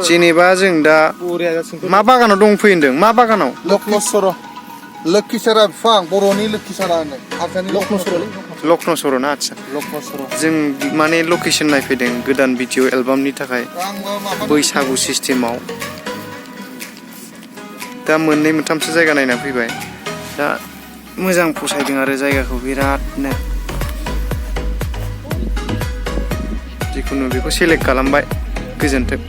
जेनेबा जों दा मा बागानाव दंफैयो होनदों मा बागानाव लोक्षिसारा बिफां बर'नि लोक्षिसारा होनो हारसानि लक्ष्मसर ना आच्छा जों माने लकेसन नायफैदों गोदान भिडिअ एलबामनि थाखाय बैसागु सिस्टेमाव दा मोननै मोनथामसो जायगा नायना फैबाय दा मोजां फसायदों आरो जायगाखौ बिरादनो जिखुनु बेखौ सेलेक्ट खालामबाय गोजोन्थों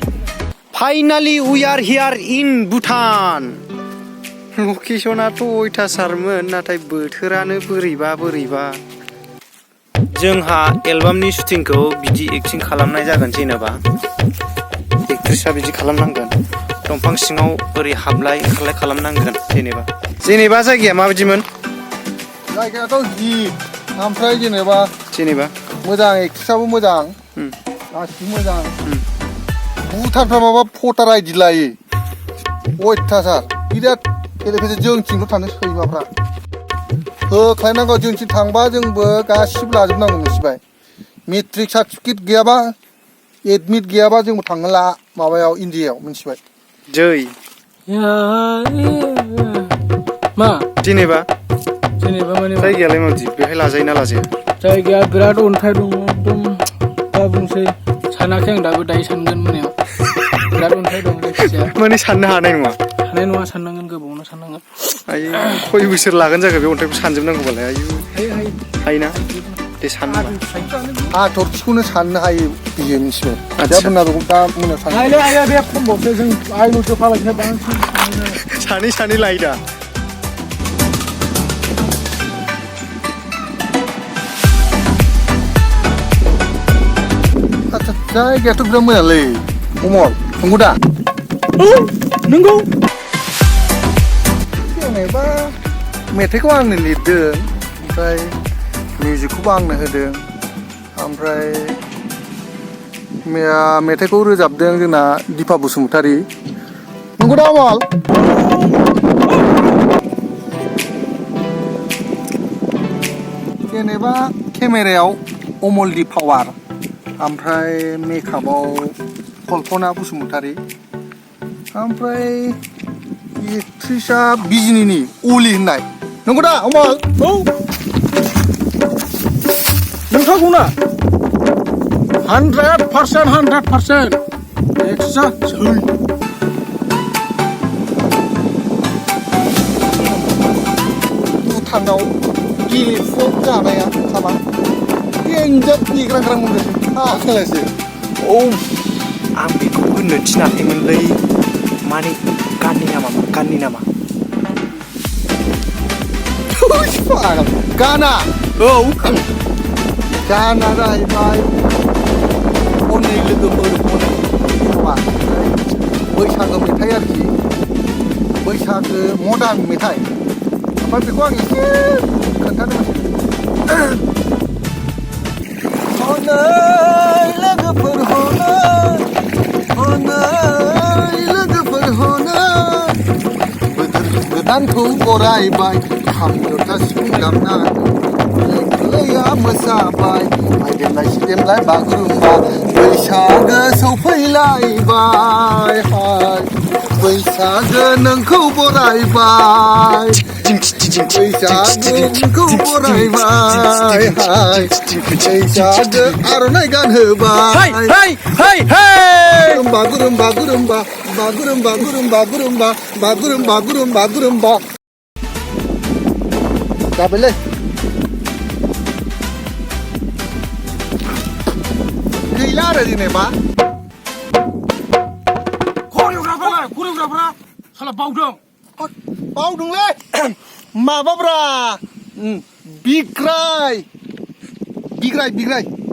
फाइनालि वी आर हियार इन भुटान लकेसनाथ' अयथासारमोन नाथाय बोथोरानो बोरैबा जोंहा एलबामनि शुटिंखौ बिदि एक्टिं खालामनाय जागोन जेनेबा एक्ट्रिसआ बिदि खालामनांगोन दंफां सिङाव ओरै हाबलाय ओंखारलाय खालामनांगोन जेनेबा जायगाया माबायदिमोन जायगायाथ' गित ओमफ्राय जेनेबा मोजां एक्ट्रिसआबो मोजां गासिबो मोजां भुटानफ्रा माबा भटार आइडि लायो अयथासार बिराद गेलेफैदो जोंथिंल' थानो सैमाफ्रा होख्लायनांगौ जोंथिं थांबा जोंबो गासिबो लाजोबनांगौ मिथिबाय मेट्रिक सार्टिफिकेट गैयाबा एडमिट गैयाबा जोंबो थांला माबायाव इन्डियायाव मिथिबाय जै मा जेनेबा माने जायगायालाय माबायदि बेहाय लाजायो ना लाजाया जायगाया बिराद अन्थाइ दङ एकदम दा बुंसै सानाखै आं दाबो दायो सानगोन मोनायाव बिराद अन्थाइ दं जायखिजाया माने साननो हानाय नङा साननांगोन गोबावनो साननांगोन आयु खय बोसोर लागोन जाखो बे अन्थाइखौ सानजोबनांगौबालाय आयु हायोना दे साननो हाथरखिखौनो साननो हायो बियो मिथिबाय दा बुंना बेखौ दा मोनायाव साननो आइया बे खमबावसो जों आइल'सो फालायनो बांसिन सानै लायो दा आच्छा जायगायाथ' बिराद मोजांलै अमर नंगौ दा नंगौ जेनेबा मेथाइखौ आंनो लिरदों ओमफ्राय मिउजिकखौबो आंनो होदों ओमफ्राय मेथाइखौ रोजाबदों जोंना दिपा बसुमतारी नंगौ दा अमल जेनेबा केमेरायाव अमलदीप पावार ओमफ्राय मेकआपआव कल्पना बसुमतारी ओमफ्राय एक्ट्रिसआ बिजिनिनि अली होननाय नंगौ दा अमल औ नोंथांखौ ना 100% एक्जेक्टलि भुटानाव गेलेफुआव जानाया ओंखामा एंजाब देग्रांग्रां मोनदों आंलायसो औ आं बेखौ होननो थिनाखैमोनलै माने गाननि नामा गाना औ गाना जाहैबाय खननै लोगोफोर बैसागो मेथाइ आरोखि बैसागो मदार्न मेथाइ ओमफ्राय बेखौ आं एसे खोन्थानो हनै लोगोफोर बोथोर गोदानखौ बरायबाय खाम जथा सिफुं दामनानै लोगोया मोसाबाय आइदेमलाय बागुरुम्बा बैसागो सौफैलायबाय हाय बैसागो नोंखौ बरायबाय बैसागो नोंखौ बरायबाय हाय बैसागो आर'नाइ गानहोबाय बागुरुम्बा जाबायलै गैला आरो जेनेबा करिय'ग्राफारा साला बावदोंलै माबाब्रा बिग्राय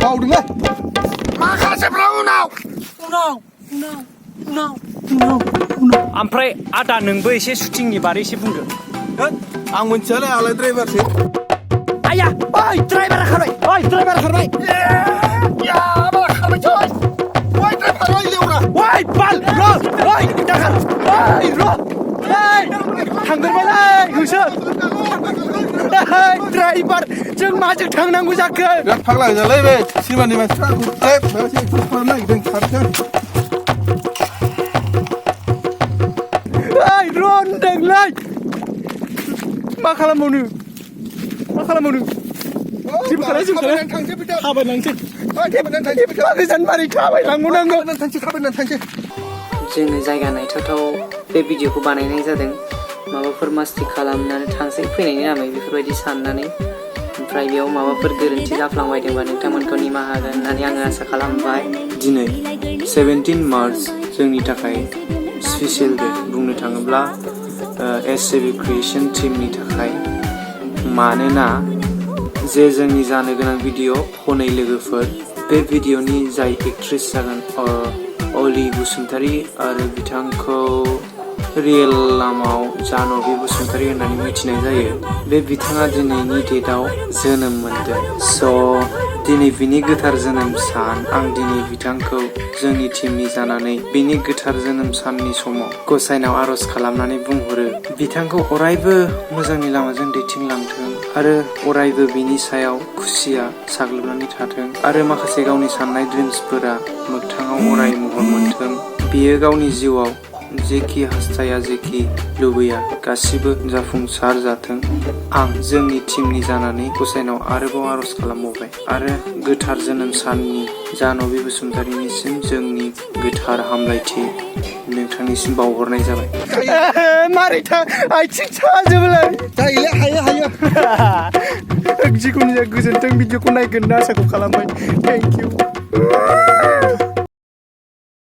बावदोंलै माखासेफ्रा उनाव ओमफ्राय आदा नोंबो एसे शुटिंनि बारै एसे बुंदो आं मोनथियालै आंलाय ड्राइभारसो आया ओइ ड्राइभारा खारबाय बाल थांगोरबायलै होसो ड्राइभार जों माजों थांनांगौ जाखो बिराद फाग्ला जालाय बे सिमानि मानसिफ्रा आंखौ माबासो खालामनो नागिरदों खारथों ओइ रनदोंलै मा खालामबावनो थांसै बिदा थाबायलांसै थाबायनानै गोजान मारै थाबायलांबावनांगौ थांसै जोङो जायगा नायथावथाव बे भिडिअखौ बानायनाय जादों माबाफोर मास्ति खालामनानै थांसै फैनायनि नामै बेफोरबायदि साननानै ओमफ्राय बेयाव माबाफोर गोरोन्थि जाफ्लांबायदोंबा नोंथांमोनखौ निमाहा होगोन होननानै आङो आसा खालामबाय दिनै 17 मार्च जोंनि थाखाय स्पेसियेल डे बुंनो थाङोब्ला एसएबि क्रिएशन टीमनि थाखाय मानोना जे जोंनि जानो गोनां भिडिअ खनै लोगोफोर बे भिडिअनि जाय एक्ट्रेस जागोन अली बसुमतारी आरो बिथांखौ रियेल नामाव जानबि बसुमतारी होननानै मिथिनाय जायो बे बिथाङा दिनैनि डेटआव जोनोम मोनदों स' दिनै बिनि गोथार जोनोम सान आं दिनै बिथांखौ जोंनि टीमनि जानानै बिनि गोथार जोनोम साननि समाव गसाइनाव आर'ज खालामनानै बुंहरो बिथांखौ अरायबो मोजांनि लामाजों दैथिंलांथों आरो अरायबो बिनि सायाव खुसिया साग्लोबनानै थाथों आरो माखासे गावनि साननाय ड्रिम्सफोरा मोगथाङाव अराय महर मोनथों बियो गावनि जिउआव जेखि हास्थाया जेखि लुबैया गासिबो जाफुंसार जाथों आं जोंनि टीमनि जानानै गसाइनाव आरोबाव आर'ज खालामबावबाय आरो गोथार जोनोम साननि जानबि बसुमतारीनिसिम जोंनि गोथार हामलायथि नोंथांनिसिम बावहरनाय जाबाय मारै आथिं साजोबोलाय जायोलै हायो जिखुनु जाया गोजोन्थों भिडिअखौ नायगोन ना आसाखौ खालामबाय थेंक इउ